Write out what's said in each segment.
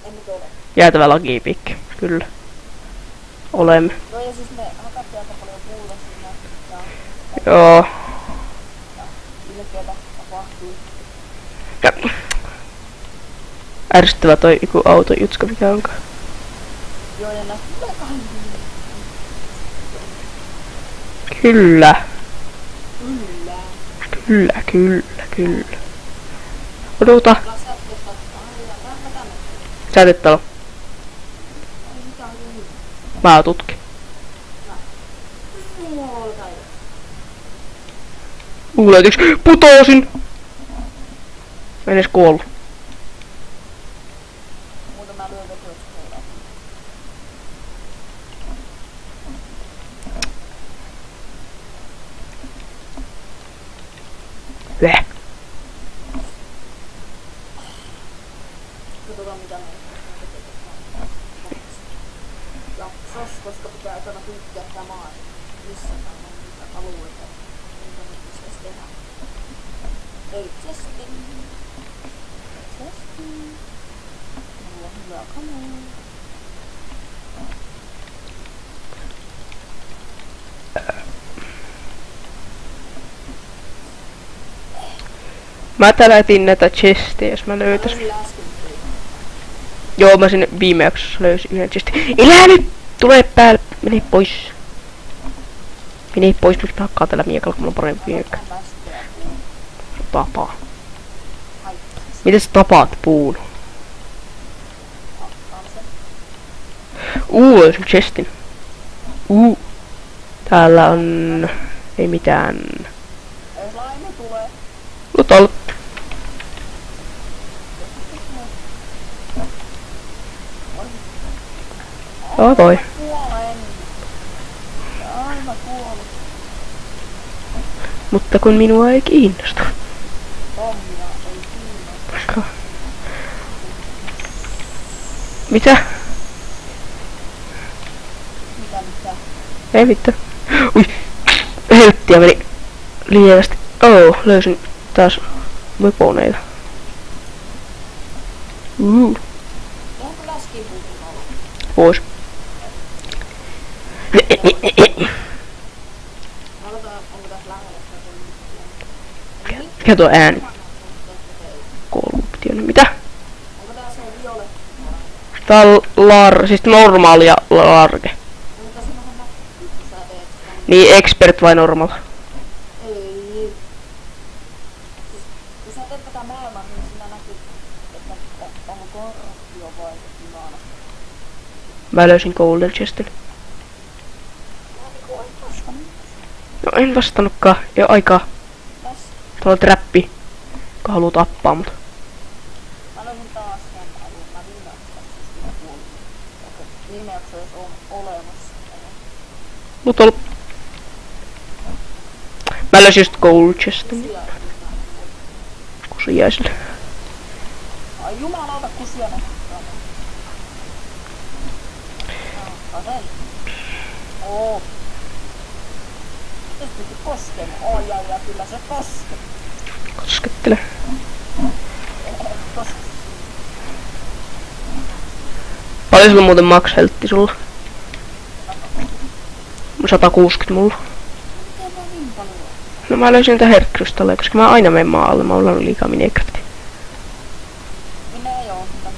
Emmekö ole? Jäätävä lagipikki, kyllä. Olemme. Joo, ja siis me hakattiin aika paljon puuta siinä. Joo. Ja ilkeitä tapahtui. Ja. Ärsyttävä toi joku autojutska mikä onkaan. Joo, ja näistä tulee kahden. Kyllä. Kyllä. Kyllä, kyllä, kyllä. Odota. Sätetalo. Mä tutkin. Löytyks? Putosin! Mä en edes kuollut. Muuta mä lyön vetyöstä. Väh. Katsotaan mitä me jaksos, koska pitää aina tutkia tää maa. Missä tää on niitä alueita. Minkä nyt pitäis tehdä. Ei testin. Testin. Mulla on hyvä kamera. Mä täällä etin näitä chestejä, jos mä löytäisin. Joo, mä sinne viime jaksossa löysin yhden chestin. Elää nyt! Tule päälle! Mene pois! Mene pois, miksi mä hakkaan tällä miekalla, kun mulla on parempi miekka. Tapaa. Miten sä tapaat puun? Löysin chestin. Täällä on... ei mitään. Laimi tulee. Lutol. Oi voi. Kuolen. Aina kuolen. Mutta kun minua ei kiinnosta. Hommia ei kiinnosta. Mitä? Mitä? Ei vittu. Ui. Helttiä meni lievästi. Oh, löysin taas weaponeita. Onko läskipukin ollut? Pois. Katsotaan, onko tässä lähellä. Mikä tuo ääni? Korruptio. Mitä? Onko tää se violetti? Tää on siis normaalia large. Mutta sinähän näkyy, kun sä teet. Niin expert vai normal? Ei. Kun sä teet tätä maailmaa, niin sinä näkyy, että onko korruptio vai hyvana. Mä löysin golden chestin. No en vastannutkaan. Jo aikaa. Tässä. Tuolla on trappi. Joka haluu tappaa mut. Mä löysin taas sen alun. Mä viime jaksossa kuulin. Viime jakso jos on olemassa. Lutol. Mä löysin just gold chestin. Kusiaisille. Ai jumalauta kusia ne. Asen. Oo. Se piti koskeen. Oi ja kyllä se koskee. Koskettele. Paljon sulla muuten max heltti sulla? 160 mulla. Miten mä niin paljon? No mä löysin niitä herkkyrystalleja, koska mä aina menen maalle. Mä oon liikaa Minecraftia. Minä Jonna.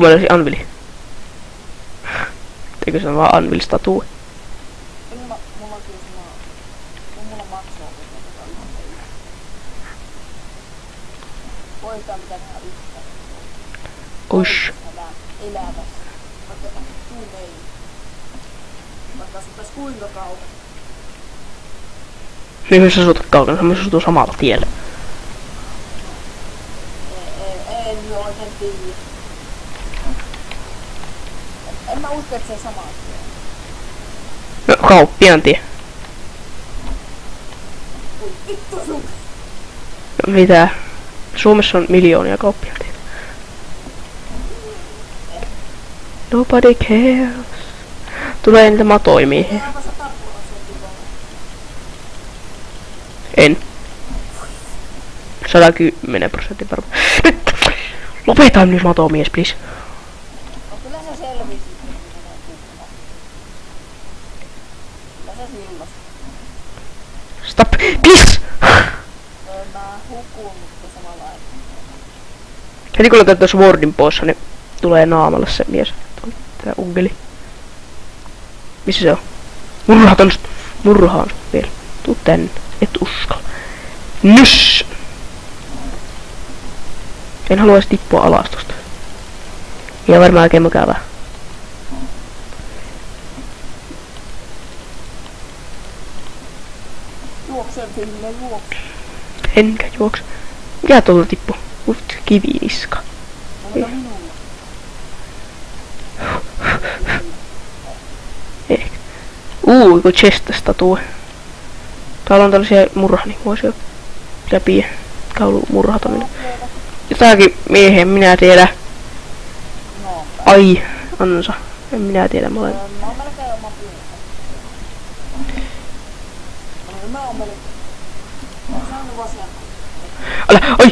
Mä löysin Anvili. Eikö se on vaan Anvil-statue? Mulla on kyllä sama. Mulla on maksaa kyllä yhtä. Voidaan mitä tehdä yhtä. Ush. Elää tässä. Vaikka kuinka ei. Vaikka asutais kuinka kauan. Niin sä asut kaukana, mä asutun samalla tiellä. En nyt oikein tiedä. En mä usko, että se on sama asia. No kauppiaan tie. Ui vittu sun! No, mitä? Suomessa on miljoonia kauppiaan tietä. Nobody cares. Tulee niitä matoimia. Tehdäänpä sä tappua sen tipon. En. 110% varmaan. Nyt! Lopeta nyt matomies, please. No kyllä se selvisit, kun menee tukkaan. Kyllä se silloin. Stop, please! Mä hukun, mutta samalla aikaa. Heti kun laitan tuossa Wordin poissa, niin tulee naamalle se mies. Tää unkeli. Missä se on? Murhaan sut vielä. Tuu tänne. Et uskalla. Nys! En haluaisi tippua alas tosta. Ja varmaan oikein mukavaa. Juoksen sinne, juoksen. Enkä juokse. Mikä tuolta tippu? Kiviniska. Onko minulla? Ehkä. Joku chest-statue. Täällä on tällaisia murhanikuosia läpi kaulumurhataminen. Jotakin miehiä minä tiedä. No. Ai, ansa. En minä tiedä, mä olen. Mä oon melkein oma puolta. Mä oon melkein. Mä oon vasemmalla. Älä, ai.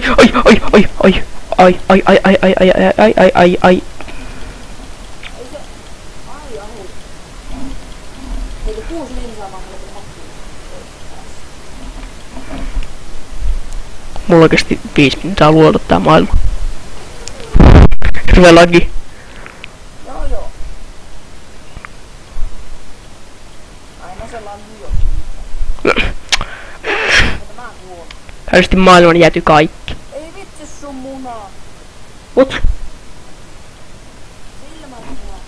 Ei se... Ai ahu. Eikö 6 linsaa vaan melkein hakkiin? Mulla kesti 5 minuuttia luoda tää maailma. Hirveä lagi. Joo. Aina se lagi jo. Mutta mä kuolen. Pääisesti maailman jääty kaikki. Ei vitsi sun munaa. What? Silmämunaa.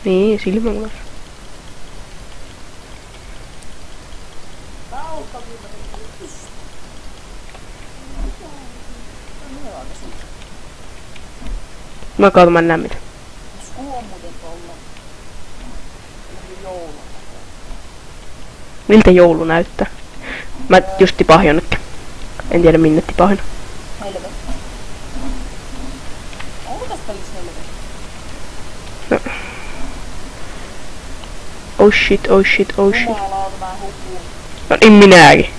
Niin, silmämunas. Taukka kyllä vitsi. Mä katon, mä en näe mitä. Skuu on muuten tolla. Joulu. Miltä joulu näyttää? Mä just tipahin jonnekin. En tiedä minne tipahin. Helvetti. Onko tässä pelissä helvetti? No. Oh shit. Jumalauta mä hukuun. No niin minäkin.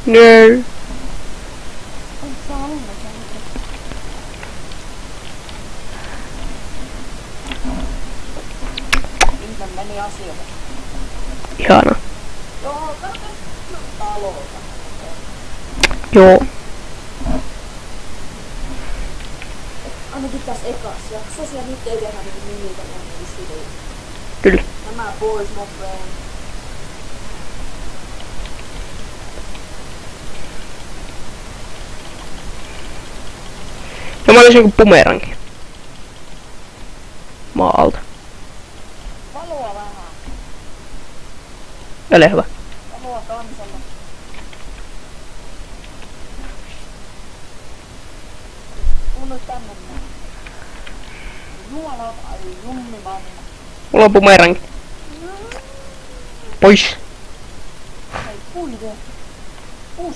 No. On saa lunta käydä. Ihme meni asioille. Ihana. Joo, katso talolta. Joo. Ainakin tässä ekas jaksossa ja nyt ei tehdä niinku nimiltä näin. Kyllä. Nämä boys, my friend. Ja mä olisin joku bumerangi. Maalta. Valoa vähän. Ole hyvä. Valoa kansalle. Tuu nyt tänne näin. Jumalauta, ai jummimanna. Mulla on bumerangi. Pois. Ei puide. Pus.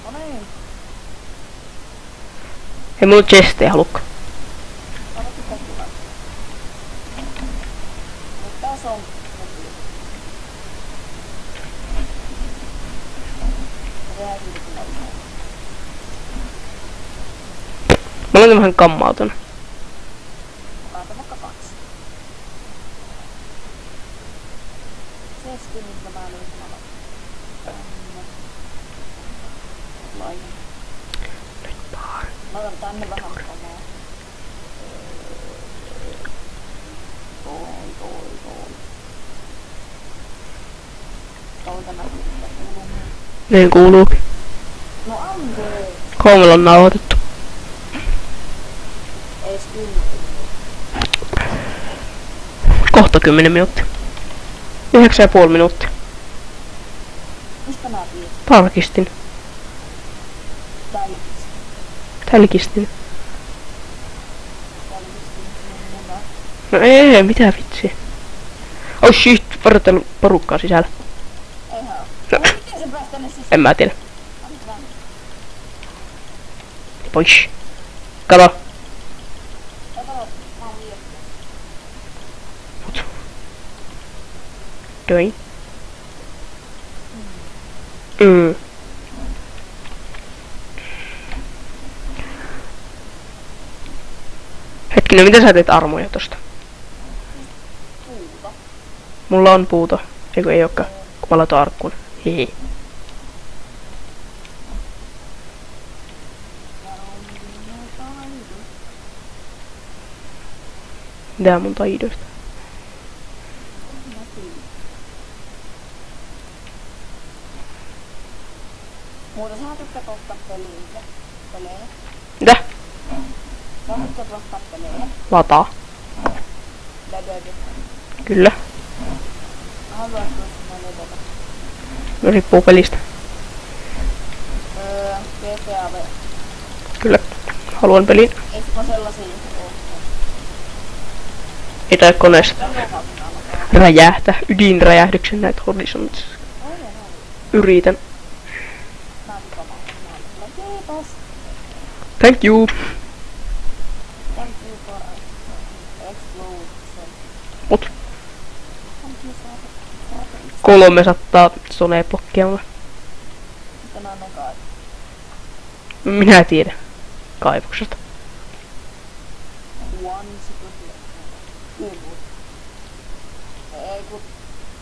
No niin. Ei mulla chestejä halukka. Anna pitää kyllä. No tässä on. Rääkyy kyllä ihan. Mä olen vähän kammautunut. Laita vaikka 2. Sesti, minkä mä löin samalla. Lain. Mä otan tänne vähän kamaa. Toi tämä kuuluu. Niin kuuluukin. No anteeksi. Kolmella on nauhoitettu. Ees 10. Kohta 10 minuuttia. 9,5 minuuttia. Mistä mä tiedän? Tarkistin. Tälkistin. No ei, mitä vitsiä. Oh shit, varoittelu porukkaa sisällä. Eihän oo. No. Miten se pääs tänne sisään? En mä tiedä. Anna vähän. Pois. Kato. Kato, mä oon liian. Doin. Mm. Hetkinen, mitä sä teet armoja tosta? Puuta. Mulla on puuto. Eiku ei ookaan. Kun mä laitan arkkuun. Hihi. Mitä mun taidoista? Muuta sä tykkäät ottaa pelejä. Mitä? Sä tykkäät ottaa pelejä. Lataa. Ledödy. Kyllä. Haluatko sinä ledötä? No riippuu pelistä. GTA V. Kyllä. Haluan pelin. Eikö sellaisia ole? Ei tai koneesta. Räjähtää. Ydinräjähdyksen näitä Horizons. Yritän. Kiitos. Thank you. Thank you for explosion. Mut Thank you for 300 soneblokkia mulle. Sitten on ne kai. Minä tiedän. Kaivoksesta. One second. Kuumut. Ei kun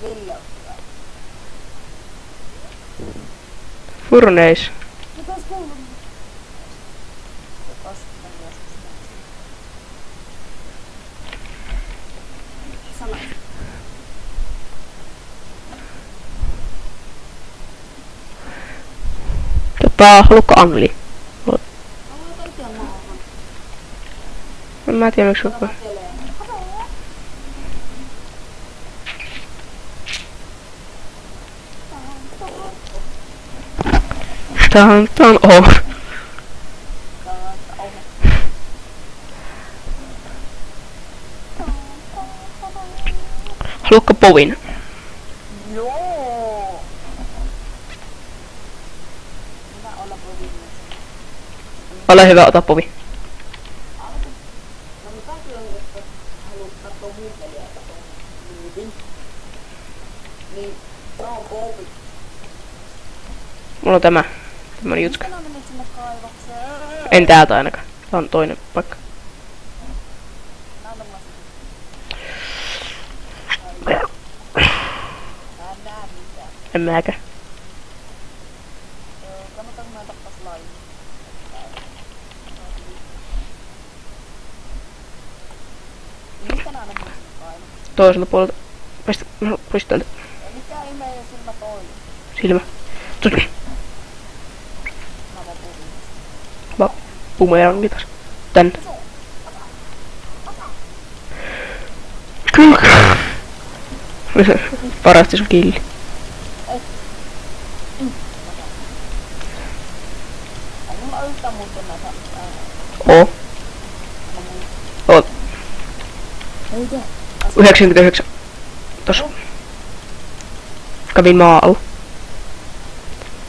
Ville ottaa. Furnace. Mitäs kuuluu? Se kostaa joskus näin. Salais. Haluatko Anneli? Haluat oikein maahan. En mä tiedä miksi joku. Tää on over. Haluatko povin? Joo. Minä olla povinneessa. Ole hyvä, ota povi. No mitä kyllä, että haluat katsoa muun peliä katsoa myytin. Niin, se on povit. Mulla on tämä. Tämä on jutska. Mistä mä menin sinne kaivokseen? En täältä ainakaan. Tää on toinen paikka. Näytä mulle sitä. Mä en näe mitään. En mäkään. Kannattaako mä tappaa slime? Mistä nää ne mulle sinne kaivokseen? Toiselta puolelta. Päästä. No, pois täältä. Ei mikään ihme, jos silmä toinen. Silmä. Tus. Mä vaan puhun. Va. Bumerangin taas. Tänne. Kyllä. Parasti sun killi. Ei mulla yhtään muista näitä Oo. Oot. Ei tee. 99. Tossa. Kävin maa alla.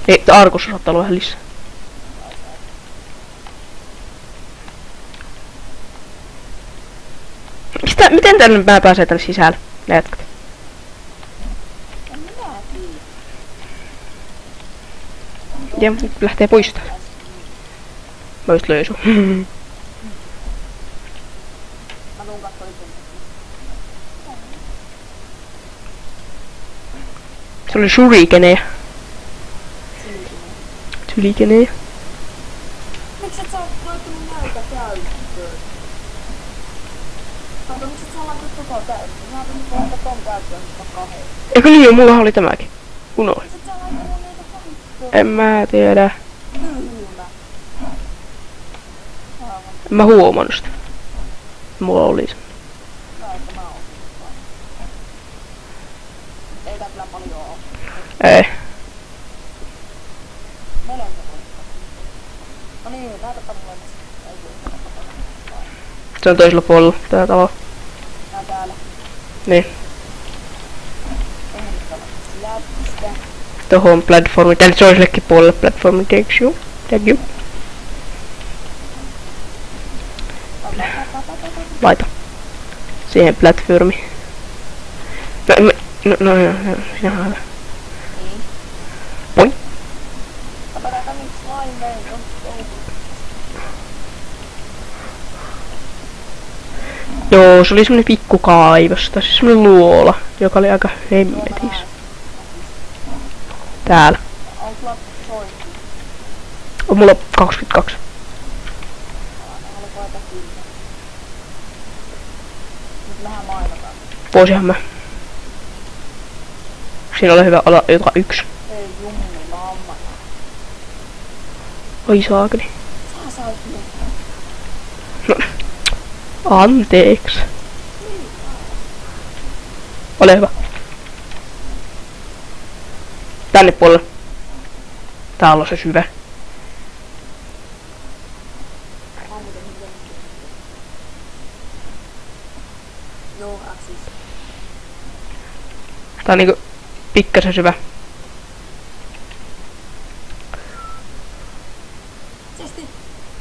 Niin, arkussa saattaa olla vähän lisää. Miten tänne mä pääsee tänne sisälle? Näetkö? En minä tiedä. Ja nyt lähtee pois täältä. Mä just löin sun. Mä tuun kattoo itse. Se oli shurikenejä. Sylikenejä. Miksi et sä oot laittanut näitä käyttöön? Kato, miksi et sä laitat koko käyttöön? Mä ajattelin, että laittaa ton käyttöön, mutta kahden. Eikö niin jo, mullahan oli tämäkin. Unoin. Miksi et sä laittanut niitä käyttöön? En mä tiedä. Tyhmä. Aivan. En mä huomannut sitä. Mulla oli se. No, että mä oon. Ei tää kyllä paljon oo. Ei. Meillä on se poikka. No niin, näytäpä mulle mistä. Ei kyllä. Se on toisella puolella tää talo. Nää täällä. Niin. Eihän nyt ole läpistä. Tohon platformi. Tänne toisellekin puolelle platformi. Thank you. Thank you. Laita. Siihen platformi. No, sinä hyvä. Niin. Poin. Aivan, on. Joo, se oli semmonen pikku kaivos, tai siis semmonen luola, joka oli aika hemmetis. Täällä. On sulla soitin. On mulla 22. Alkaa kyllä. Nyt mehän mainotaan. Voisihan mä. Siinä oli hyvä olla jotain 1. Ei jummi, mamma. Oi saakeli. Sä sait nyt. No. Anteeksi. Ole hyvä. Tänne puolelle. Täällä on se syvä. Joo, siis. Tää on niinku pikkasen syvä. Sesti.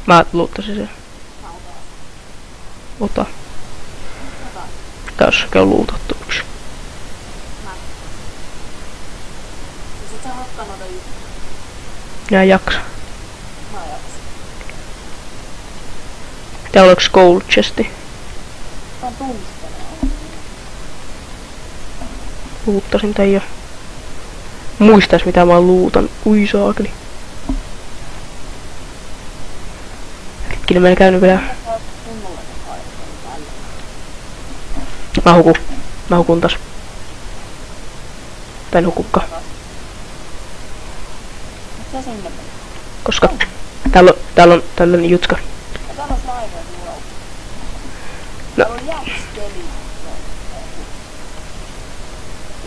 Mä luuttasin sen. Mä otan. Ota. Ota. Tässä on luutattu yksi. Mä. Siis et sä hakkaa noita juttuja. Nää jaksa. Mä jaksan. Täällä on yks gold chesti. Tää on tunnistella. Luuttasin tän jo. Muistais mitä mä luutan. Ui saakeli. Hetkinen, mä en käynyt vielä. Mä hukun taas. Tai en hukukka. Sä sinne meni. Koska täällä on tällainen jutska. Ja täällä on laivoja mulla. No. Täällä on jäkskeli.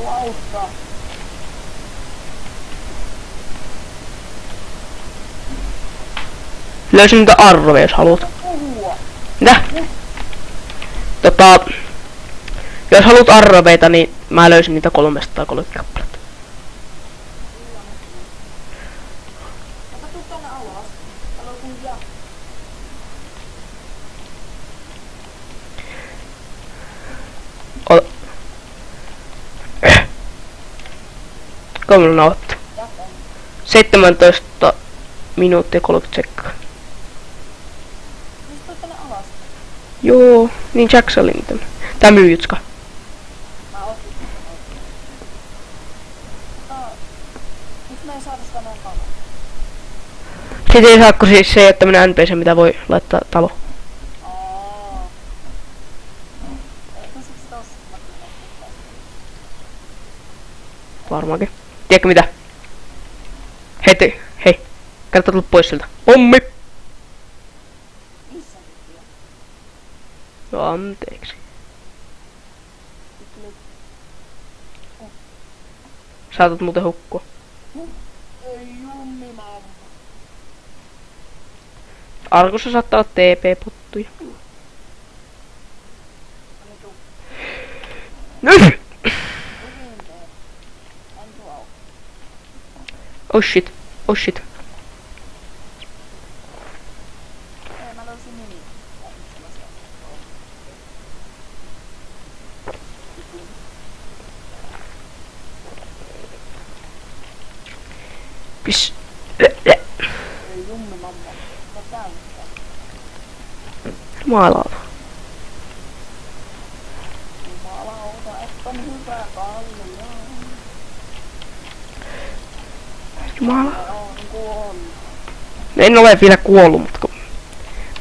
Lautta. Löysin niitä arvoja jos haluat. Puhua. Mitä? Jos haluat arveita, niin mä löysin niitä 330 kappaletta. Ota tuu tänne alas. Täällä on kuin jää. Kauan on nauhoittu. Jätän. 17 minuuttia 30 sekkaa. Siis tuu tänne alas. Joo, niin Jax oli niitä. Tää myyjutska. Mä otin sen oikein. Miksi me ei saada sitä noin kauan? Sitten ei saakko siis se, että tämmönen NPC, mitä voi laittaa talo. Eikö siksi tossa näkyy? Varmaankin. Tiedätkö mitä? Hei. Kannattaa tulla pois sieltä. Pommi! Missä nyt jo? No anteeksi. Saatat muuten hukkua. Ei jummi mamma. Arkussa saattaa olla TP-pottuja. Anna tuu. Nyt! Hyvin tee. En tuu auki. Oh shit. Ei, mä löysin nimi. Pis. Ei jummi mamma. Mä käyn. Jumalauta. Jumalauta, et on hyvä kallio. Jumala. On kuollut. En ole vielä kuollut, mutta kun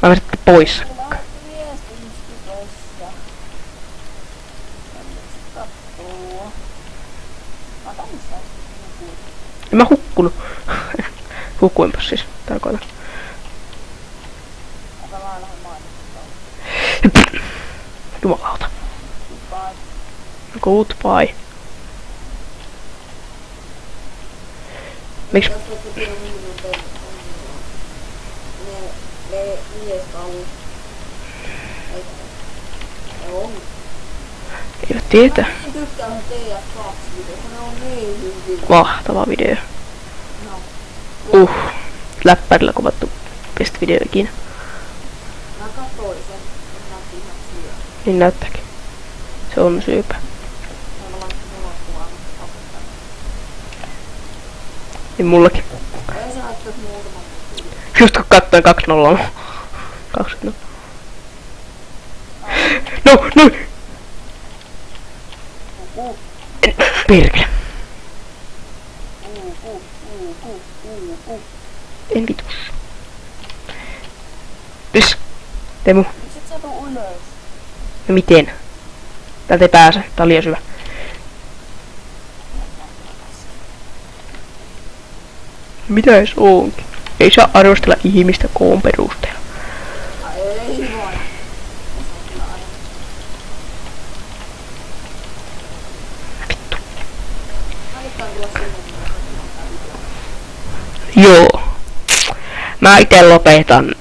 mä vedettiin pois. Mulla viesti Instagressa. Tämmöistä kattoo. Mä otan missään sitten. En mä hukkunut. Hukkuinpas siis, tarkoitan. Ota mä lähden mainittaa. Jumalauta. Goodbye. Goodbye. Miksi? Ne mieskalut. On. Eivät tietää. Mä tykkään TF2-videosta, ne on niin hyviä. Mahtava video. No. Läppärillä kuvattu best video ikinä. Mä katsoin sen, että näytti ihan syö. Niin näyttääkin. Se on syypä. Mä laitan unohtumaan pakottaa. Niin mullakin. Ei sä laittaa muutaman Just kun katsoin 2-0. 2-0. No! Perkele. En vitus. Pys. Teemu. Miksi et sä tuu ylös? No miten? Täältä ei pääse. Tää on liian syvä. Mitä edes onkin? Ei saa arvostella ihmistä koon perusteella. Ei voi. Vittu. Kannattaa tulla sinne. Joo. Mä ite lopetan